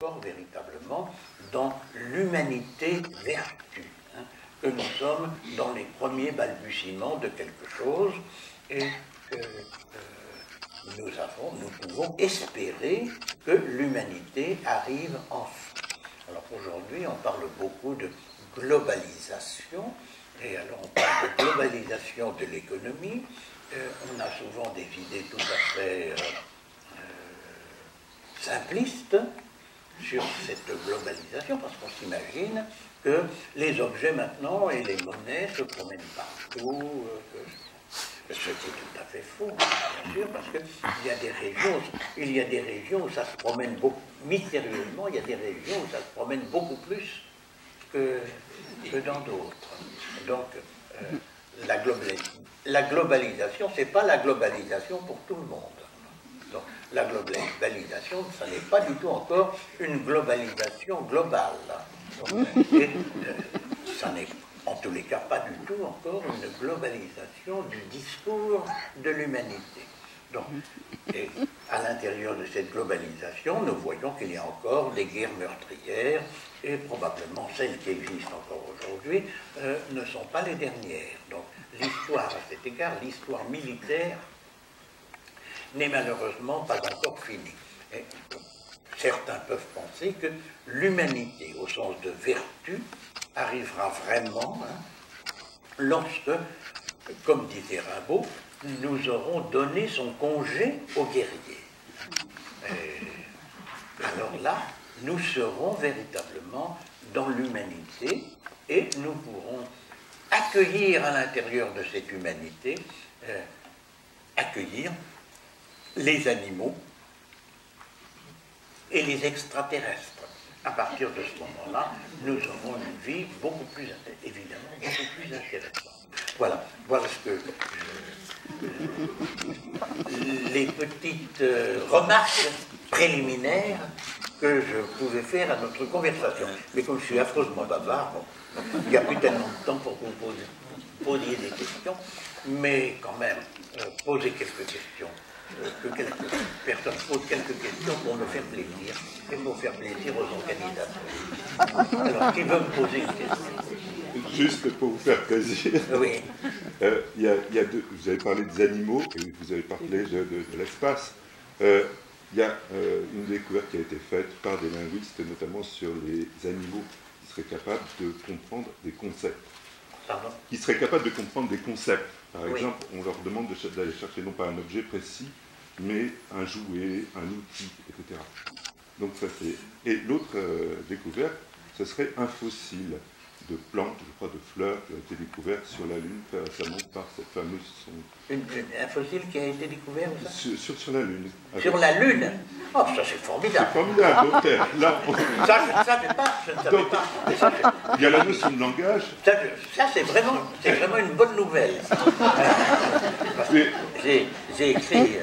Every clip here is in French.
encore véritablement dans l'humanité vertu, hein, que nous sommes dans les premiers balbutiements de quelque chose et que nous pouvons espérer que l'humanité arrive enfin. Alors aujourd'hui, on parle beaucoup de globalisation, et alors on parle de globalisation de l'économie. On a souvent des idées tout à fait simplistes sur cette globalisation, parce qu'on s'imagine que les objets maintenant et les monnaies se promènent partout, ce qui est tout à fait faux, bien sûr, parce qu'il y a des régions où ça se promène beaucoup, mystérieusement, il y a des régions où ça se promène beaucoup plus que dans d'autres. Donc, la globalisation, ce n'est pas la globalisation pour tout le monde. Donc, la globalisation, ça n'est pas du tout encore une globalisation globale. Donc, et ça n'est en tous les cas pas du tout encore une globalisation du discours de l'humanité. Donc, et à l'intérieur de cette globalisation, nous voyons qu'il y a encore des guerres meurtrières, et probablement celles qui existent encore aujourd'hui ne sont pas les dernières. Donc l'histoire, à cet égard, l'histoire militaire n'est malheureusement pas encore finie. Et certains peuvent penser que l'humanité, au sens de vertu, arrivera vraiment lorsque, comme disait Rimbaud, nous aurons donné son congé aux guerriers. Alors là, nous serons véritablement dans l'humanité et nous pourrons accueillir à l'intérieur de cette humanité, accueillir les animaux et les extraterrestres. À partir de ce moment-là, nous aurons une vie beaucoup plus, évidemment, beaucoup plus intéressante. Voilà ce que les petites remarques préliminaires que je pouvais faire à notre conversation. Mais comme je suis affreusement bavard, bon, il n'y a plus tellement de temps pour que vous posiez des questions, mais quand même, posez quelques questions. Que quelques personnes posent quelques questions pour me faire plaisir et pour faire plaisir aux organisateurs. Alors, qui veut me poser une question? Juste pour vous faire plaisir. Oui. Il y a deux, vous avez parlé des animaux et vous avez parlé de l'espace. Il y a une découverte qui a été faite par des linguistes, notamment sur les animaux qui seraient capables de comprendre des concepts. Pardon? Qui seraient capables de comprendre des concepts. Par Oui. exemple, on leur demande d'aller chercher non pas un objet précis, mais un jouet, un outil, etc. Donc ça c'est... Et l'autre découverte, ce serait un fossile de plantes, je crois de fleurs, qui a été découvert sur la Lune très récemment par cette fameuse sonde. Un fossile qui a été découvert où ça? Sur la Lune. Sur la Lune? Oh, ça c'est formidable. C'est formidable, donc là, Ça, je ne savais pas, je ne savais donc, pas. Mais ça, il y a la notion de langage. Ça c'est vraiment une bonne nouvelle. Parce que j'ai écrit...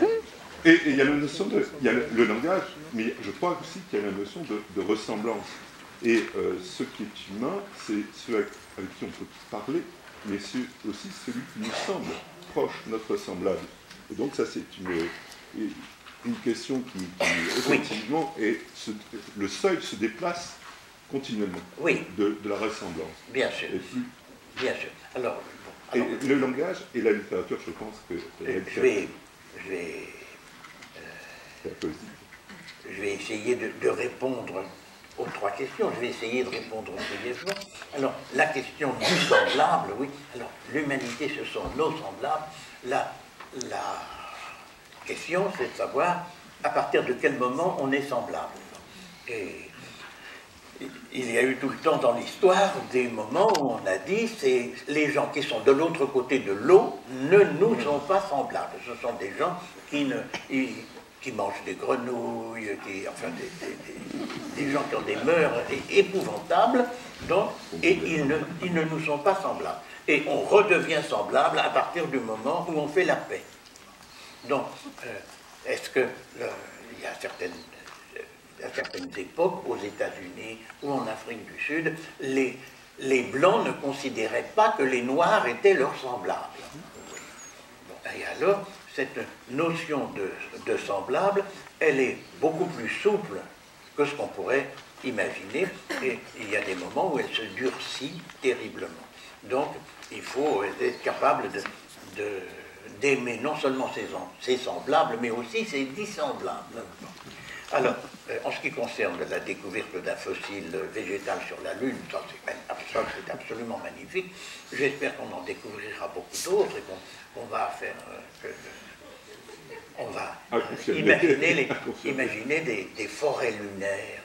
Et il y a la notion il y a le langage, mais je crois aussi qu'il y a la notion de ressemblance. Et ce qui est humain, c'est ceux avec qui on peut parler, mais c'est aussi celui qui nous semble proche, notre semblable. Et donc ça, c'est une question qui effectivement, et le seuil se déplace continuellement de la ressemblance. Bien sûr. Bien sûr. Alors, et le langage et la littérature, je pense que... Je vais essayer de répondre aux trois questions. Je vais essayer de répondre brièvement. Alors, la question du semblable, oui. Alors, l'humanité, ce sont nos semblables. La question, c'est de savoir à partir de quel moment on est semblable. Et il y a eu tout le temps dans l'histoire des moments où on a dit c'est les gens qui sont de l'autre côté de l'eau ne nous sont pas semblables. Ce sont des gens qui mangent des grenouilles, des gens qui ont des mœurs épouvantables, donc, et ils ne nous sont pas semblables. Et on redevient semblable à partir du moment où on fait la paix. Donc, est-ce que il y a à certaines époques, aux États-Unis ou en Afrique du Sud, les Blancs ne considéraient pas que les Noirs étaient leurs semblables. Et alors, cette notion de semblable, elle est beaucoup plus souple que ce qu'on pourrait imaginer. Et il y a des moments où elle se durcit terriblement. Donc, il faut être capable d'aimer non seulement ses semblables, mais aussi ses dissemblables. Alors, en ce qui concerne la découverte d'un fossile végétal sur la Lune, ça c'est absolument magnifique. J'espère qu'on en découvrira beaucoup d'autres et qu'on va faire... on va imaginer des forêts lunaires.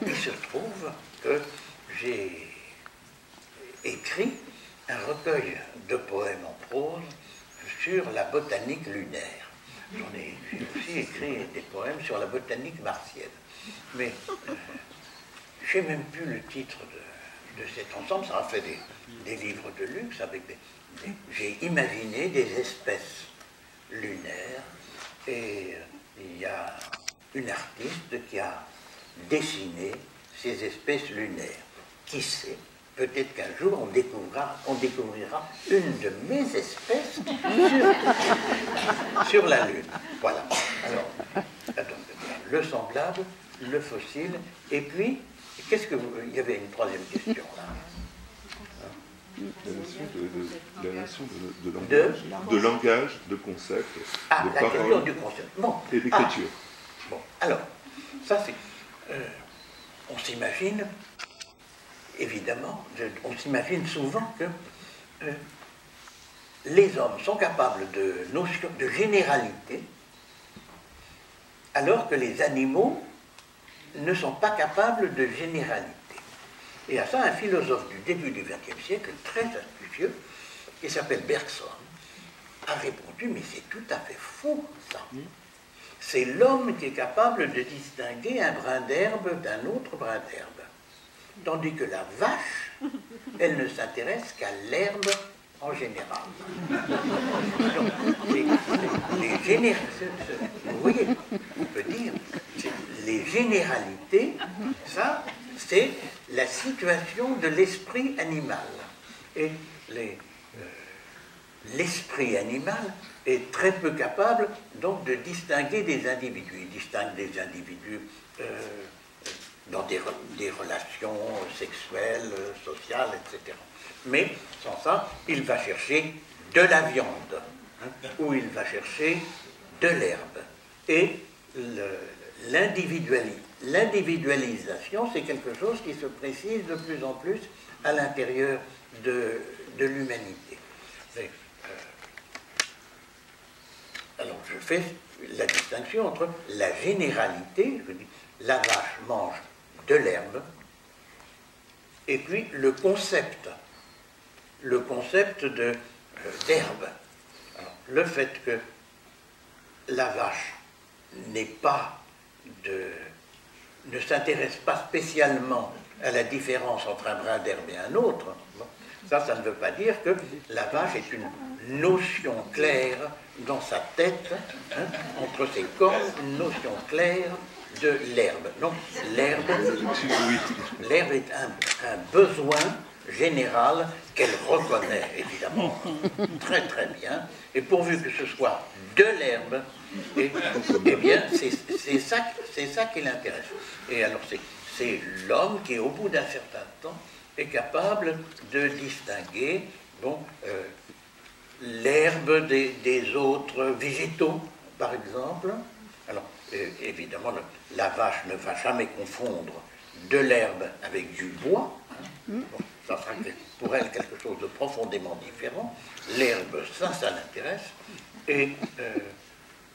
Il se trouve que j'ai écrit un recueil de poèmes en prose sur la botanique lunaire. J'ai aussi écrit des poèmes sur la botanique martienne. Mais je n'ai même plus le titre de cet ensemble. Ça a fait des livres de luxe avec j'ai imaginé des espèces lunaires et il y a une artiste qui a dessiné ces espèces lunaires. Qui sait? Peut-être qu'un jour on découvrira une de mes espèces sur la Lune. Voilà. Alors, le semblable, le fossile, et puis, il y avait une troisième question là. La notion de langage, de concept, de la parole question du concept. Bon. Et d'écriture. Bon, alors, ça c'est... on s'imagine... Évidemment, on s'imagine souvent que les hommes sont capables de notions de généralité, alors que les animaux ne sont pas capables de généralité. Et à ça, un philosophe du début du XXe siècle, très astucieux, qui s'appelle Bergson, a répondu, mais c'est tout à fait faux, ça. C'est l'homme qui est capable de distinguer un brin d'herbe d'un autre brin d'herbe. Tandis que la vache, elle ne s'intéresse qu'à l'herbe en général. Donc, vous voyez, on peut dire, les généralités, ça, c'est la situation de l'esprit animal. Et l'esprit animal est très peu capable, donc, de distinguer des individus. Il distingue des individus dans des relations sexuelles, sociales, etc. Mais sans ça, il va chercher de la viande, ou il va chercher de l'herbe. Et l'individualisation, c'est quelque chose qui se précise de plus en plus à l'intérieur de l'humanité. Alors, je fais la distinction entre la généralité, je dis, la vache mange de l'herbe, et puis le concept d'herbe. Le fait que la vache ne s'intéresse pas spécialement à la différence entre un brin d'herbe et un autre, ça ne veut pas dire que la vache est une notion claire dans sa tête, entre ses cornes, une notion claire de l'herbe. Donc l'herbe est un besoin général qu'elle reconnaît évidemment très très bien, et pourvu que ce soit de l'herbe, eh bien c'est ça qui l'intéresse. Et alors c'est l'homme qui, au bout d'un certain temps, est capable de distinguer l'herbe des autres végétaux, par exemple. Alors, évidemment, la vache ne va jamais confondre de l'herbe avec du bois. Ça sera pour elle quelque chose de profondément différent. L'herbe, ça l'intéresse. Et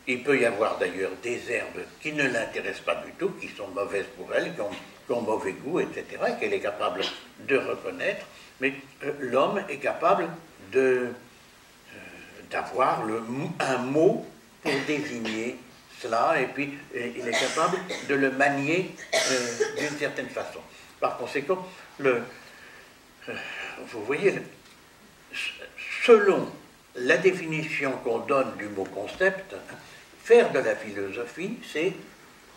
il peut y avoir d'ailleurs des herbes qui ne l'intéressent pas du tout, qui sont mauvaises pour elle, qui ont mauvais goût, etc., et qu'elle est capable de reconnaître. Mais l'homme est capable d'avoir un mot pour désigner cela, et puis il est capable de le manier d'une certaine façon. Par conséquent, vous voyez, selon la définition qu'on donne du mot concept, faire de la philosophie, c'est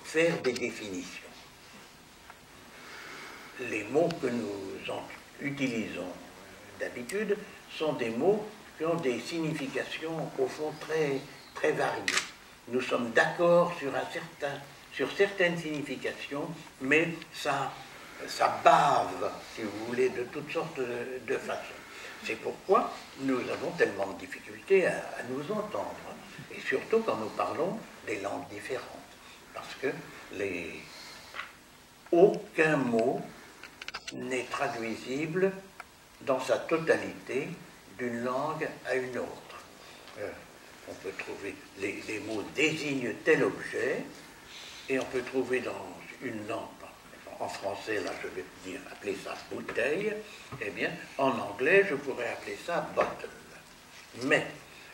faire des définitions. Les mots que nous utilisons d'habitude sont des mots qui ont des significations, au fond, très, très variées. Nous sommes d'accord sur un certain sur certaines significations, mais ça bave, si vous voulez, de toutes sortes de façons. C'est pourquoi nous avons tellement de difficultés à nous entendre, et surtout quand nous parlons des langues différentes, parce que aucun mot n'est traduisible dans sa totalité d'une langue à une autre. On peut trouver, les mots désignent tel objet, et on peut trouver dans une langue, en français, là je vais appeler ça bouteille, eh bien en anglais je pourrais appeler ça bottle. Mais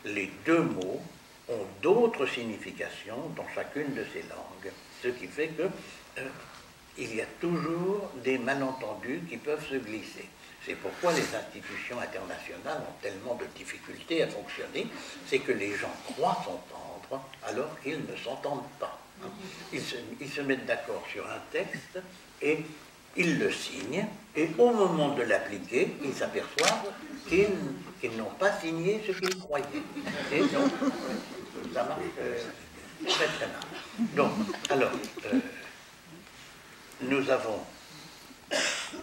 les deux mots ont d'autres significations dans chacune de ces langues, ce qui fait que il y a toujours des malentendus qui peuvent se glisser. C'est pourquoi les institutions internationales ont tellement de difficultés à fonctionner, c'est que les gens croient s'entendre alors qu'ils ne s'entendent pas. Ils se mettent d'accord sur un texte et ils le signent, et au moment de l'appliquer, ils s'aperçoivent qu'ils n'ont pas signé ce qu'ils croyaient. Et donc, ça marche très très mal. Donc, alors, nous avons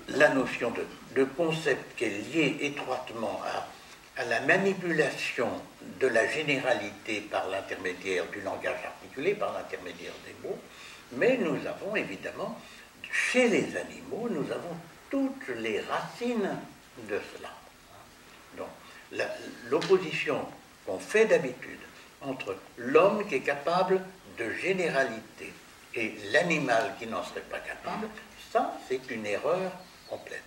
la notion de concept qui est lié étroitement à la manipulation de la généralité par l'intermédiaire du langage articulé, par l'intermédiaire des mots, mais nous avons évidemment, chez les animaux, nous avons toutes les racines de cela. Donc, l'opposition qu'on fait d'habitude entre l'homme qui est capable de généralité et l'animal qui n'en serait pas capable, ça, c'est une erreur complète.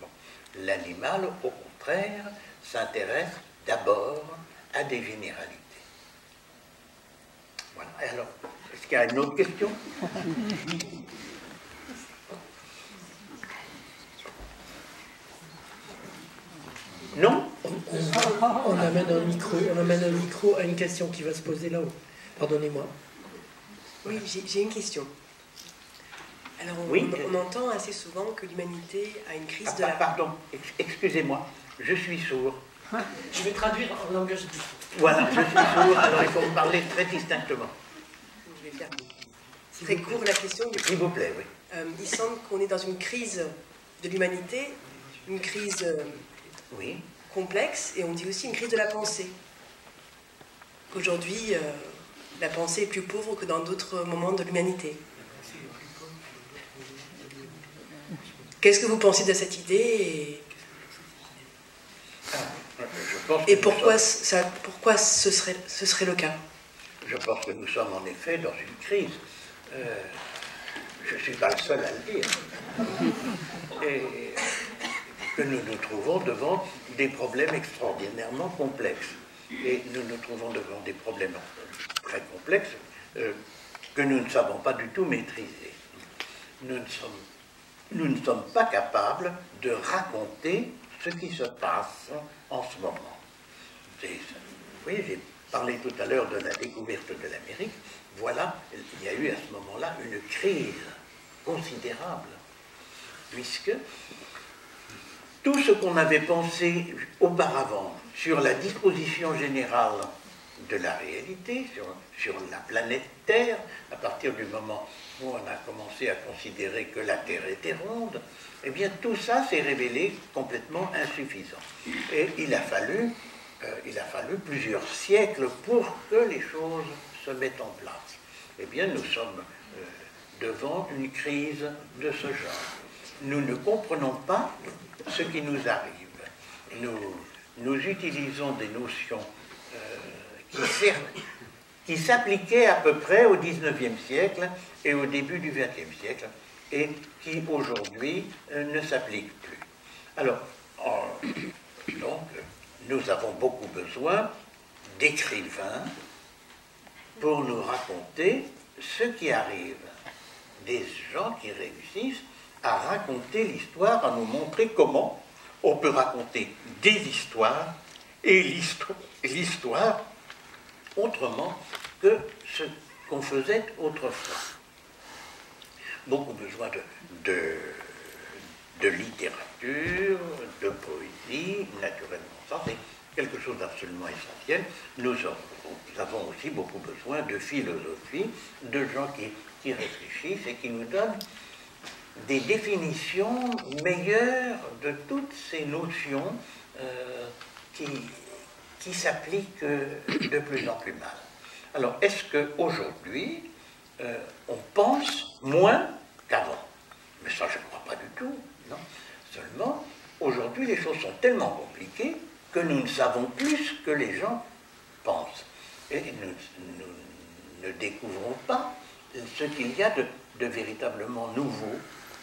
Bon. L'animal, au contraire, s'intéresse d'abord à des généralités. Voilà. Et alors, est-ce qu'il y a une autre question? Non? On amène un micro à une question qui va se poser là-haut. Pardonnez-moi. Oui, j'ai une question. Alors, on entend assez souvent que l'humanité a une crise de la... Pardon, excusez-moi, je suis sourd. Je vais traduire en langage du... Voilà, je suis sourd, alors il faut me parler très distinctement. Je vais faire très court la question. S'il vous plaît, oui. Il semble qu'on est dans une crise de l'humanité, une crise oui. complexe, et on dit aussi une crise de la pensée. Qu'aujourd'hui, la pensée est plus pauvre que dans d'autres moments de l'humanité. Qu'est-ce que vous pensez de cette idée et pourquoi ce serait le cas? Je pense que nous sommes en effet dans une crise. Je ne suis pas le seul à le dire. Et que nous nous trouvons devant des problèmes extraordinairement complexes. Et nous nous trouvons devant des problèmes très complexes que nous ne savons pas du tout maîtriser. Nous ne sommes pas capables de raconter ce qui se passe en ce moment. Vous voyez, j'ai parlé tout à l'heure de la découverte de l'Amérique. Voilà, il y a eu à ce moment-là une crise considérable, puisque tout ce qu'on avait pensé auparavant sur la disposition générale de la réalité, sur la planète Terre, à partir du moment où on a commencé à considérer que la Terre était ronde, eh bien tout ça s'est révélé complètement insuffisant. Et il a fallu plusieurs siècles pour que les choses se mettent en place. Eh bien nous sommes devant une crise de ce genre. Nous ne comprenons pas ce qui nous arrive. Nous utilisons des notions qui s'appliquaient à peu près au XIXe siècle et au début du XXe siècle, et qui aujourd'hui ne s'appliquent plus. Alors, donc, nous avons beaucoup besoin d'écrivains pour nous raconter ce qui arrive. Des gens qui réussissent à raconter l'histoire, à nous montrer comment on peut raconter des histoires et l'histoire autrement que ce qu'on faisait autrefois. Beaucoup besoin de littérature, de poésie, naturellement. Ça, quelque chose d'absolument essentiel. Nous avons aussi beaucoup besoin de philosophie, de gens qui réfléchissent et qui nous donnent des définitions meilleures de toutes ces notions qui s'appliquent de plus en plus mal. Alors, est-ce qu'aujourd'hui, on pense moins qu'avant? Mais ça, je ne crois pas du tout, non. Seulement, aujourd'hui, les choses sont tellement compliquées que nous ne savons plus ce que les gens pensent. Et nous ne découvrons pas ce qu'il y a de véritablement nouveau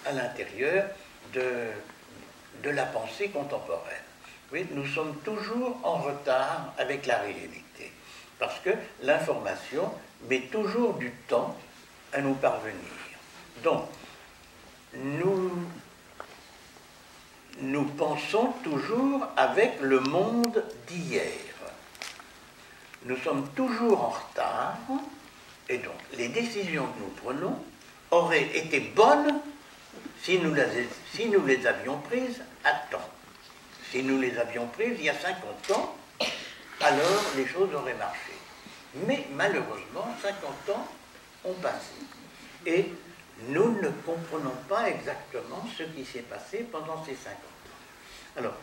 à l'intérieur de la pensée contemporaine. Oui, nous sommes toujours en retard avec la réalité, parce que l'information met toujours du temps à nous parvenir. Donc, nous pensons toujours avec le monde d'hier. Nous sommes toujours en retard, et donc les décisions que nous prenons auraient été bonnes si nous les avions prises à temps. Si nous les avions prises il y a 50 ans, alors les choses auraient marché. Mais malheureusement, 50 ans ont passé. Et nous ne comprenons pas exactement ce qui s'est passé pendant ces 50 ans. Alors,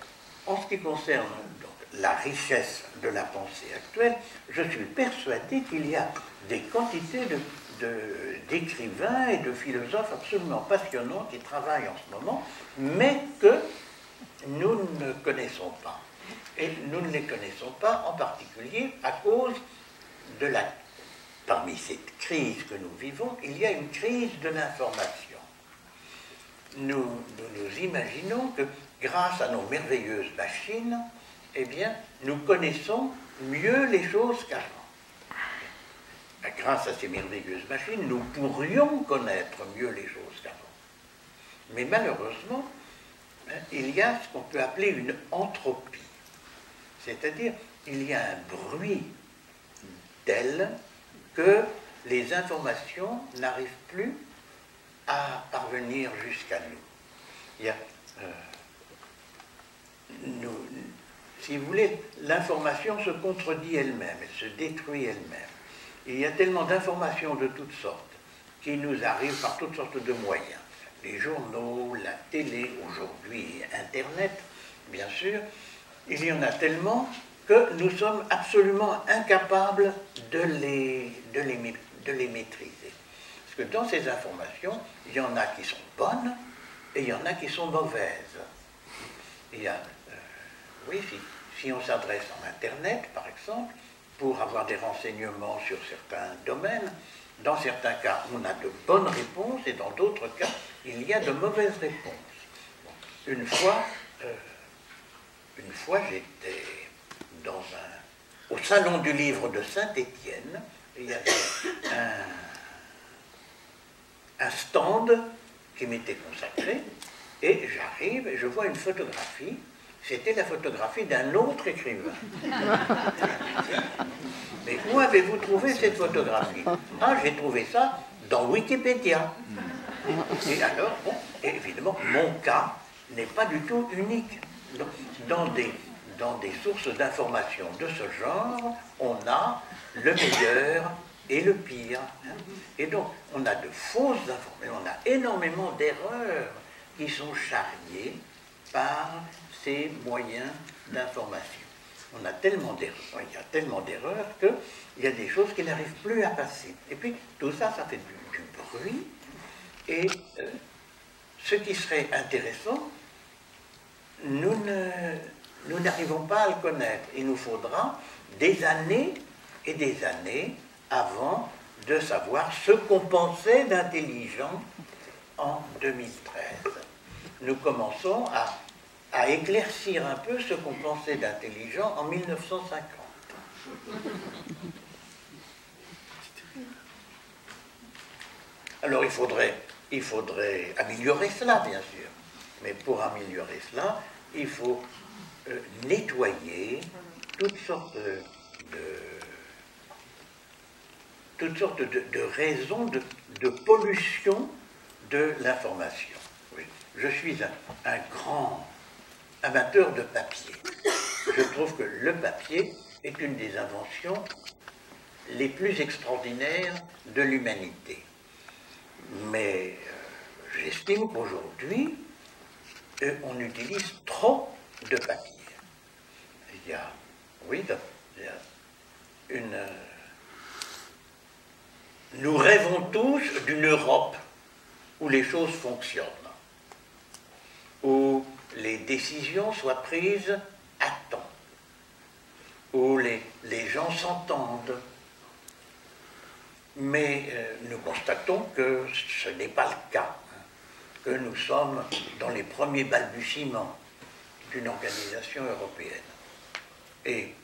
en ce qui concerne donc, la richesse de la pensée actuelle, je suis persuadé qu'il y a des quantités d'écrivains et de philosophes absolument passionnants qui travaillent en ce moment, mais que nous ne connaissons pas. Et nous ne les connaissons pas en particulier à cause de parmi cette crise que nous vivons, il y a une crise de l'information. Nous imaginons que grâce à nos merveilleuses machines, eh bien, nous connaissons mieux les choses qu'avant. Grâce à ces merveilleuses machines, nous pourrions connaître mieux les choses qu'avant. Mais malheureusement, il y a ce qu'on peut appeler une entropie. C'est-à-dire, il y a un bruit tel que les informations n'arrivent plus à parvenir jusqu'à nous. Il y a, si vous voulez, l'information se contredit elle-même, elle se détruit elle-même. Il y a tellement d'informations de toutes sortes qui nous arrivent par toutes sortes de moyens. Les journaux, la télé, aujourd'hui Internet, bien sûr, il y en a tellement que nous sommes absolument incapables de les maîtriser. Parce que dans ces informations, il y en a qui sont bonnes et il y en a qui sont mauvaises. Il y a, oui, si on s'adresse en Internet, par exemple, pour avoir des renseignements sur certains domaines, dans certains cas, on a de bonnes réponses et dans d'autres cas, il y a de mauvaises réponses. Bon, une fois, j'étais au Salon du Livre de Saint-Étienne, il y avait un stand qui m'était consacré, et j'arrive et je vois une photographie. C'était la photographie d'un autre écrivain. Mais où avez-vous trouvé cette photographie? Ah, j'ai trouvé ça dans Wikipédia. Et alors, bon, évidemment, mon cas n'est pas du tout unique. Dans des sources d'informations de ce genre, on a le meilleur et le pire. Et donc, on a de fausses informations, on a énormément d'erreurs qui sont charriées par ces moyens d'information. On a tellement d'erreurs, il y a tellement d'erreurs qu'il y a des choses qui n'arrivent plus à passer. Et puis, tout ça, ça fait du bruit. Et ce qui serait intéressant, nous n'arrivons pas à le connaître. Il nous faudra des années et des années avant de savoir ce qu'on pensait d'intelligent en 2013. Nous commençons à éclaircir un peu ce qu'on pensait d'intelligent en 1950. Alors il faudrait améliorer cela, bien sûr. Mais pour améliorer cela, il faut nettoyer toutes sortes de raisons de pollution de l'information. Oui. Je suis un grand amateur de papier. je trouve que le papier est une des inventions les plus extraordinaires de l'humanité. Mais j'estime qu'aujourd'hui, on utilise trop de papier. Il y a, oui, il y a une... Nous rêvons tous d'une Europe où les choses fonctionnent, où les décisions soient prises à temps, où les gens s'entendent. Mais nous constatons que ce n'est pas le cas, que nous sommes dans les premiers balbutiements d'une organisation européenne. Et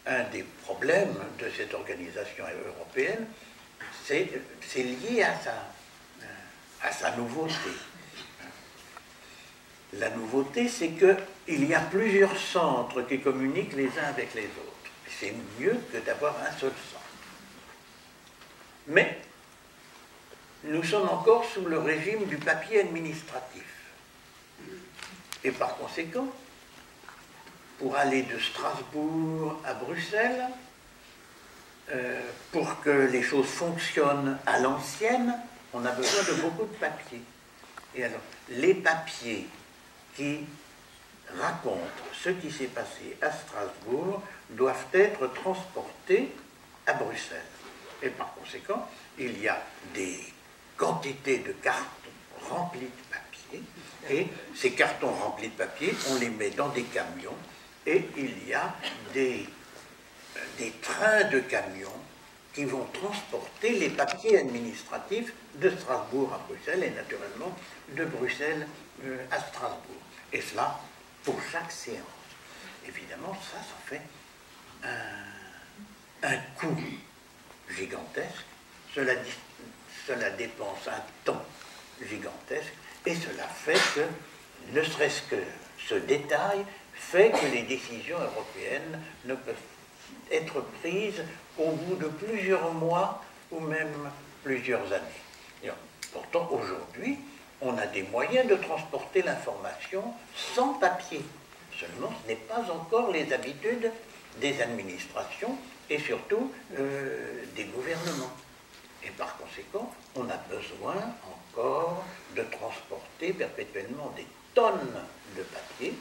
un des problèmes de cette organisation européenne, c'est lié à sa nouveauté. La nouveauté, c'est qu'il y a plusieurs centres qui communiquent les uns avec les autres. C'est mieux que d'avoir un seul centre. Mais nous sommes encore sous le régime du papier administratif. Et par conséquent, pour aller de Strasbourg à Bruxelles, pour que les choses fonctionnent à l'ancienne, on a besoin de beaucoup de papier. Et alors, les papiers qui racontent ce qui s'est passé à Strasbourg doivent être transportés à Bruxelles. Et par conséquent, il y a des quantités de cartons remplis de papier, et ces cartons remplis de papier, on les met dans des camions, et il y a des trains de camions qui vont transporter les papiers administratifs de Strasbourg à Bruxelles, et naturellement de Bruxelles à Strasbourg. Et cela pour chaque séance. Évidemment, ça fait un coût gigantesque, cela dépense un temps gigantesque, et cela fait que, ne serait-ce que ce détail, fait que les décisions européennes ne peuvent être prises au bout de plusieurs mois ou même plusieurs années. Et pourtant, aujourd'hui, on a des moyens de transporter l'information sans papier. Seulement, ce n'est pas encore les habitudes des administrations et surtout des gouvernements. Et par conséquent, on a besoin encore de transporter perpétuellement des tonnes de papier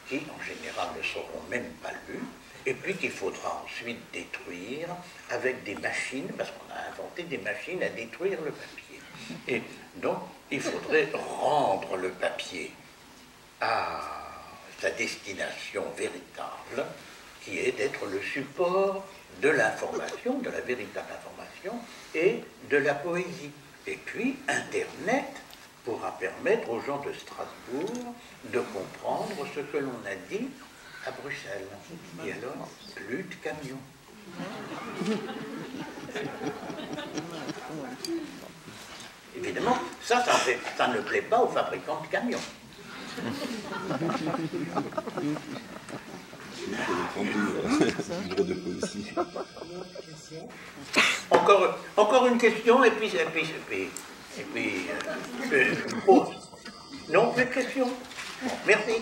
qui, en général, ne seront même pas lus, et puis qu'il faudra ensuite détruire avec des machines, parce qu'on a inventé des machines à détruire le papier. Et donc, il faudrait rendre le papier à sa destination véritable, qui est d'être le support de l'information, de la véritable information et de la poésie. Et puis, Internet pourra permettre aux gens de Strasbourg de comprendre ce que l'on a dit à Bruxelles. Et alors, plus de camions. Évidemment, ça ne plaît pas aux fabricants de camions. Encore une question, et puis pause. Non, plus de questions. Bon, merci.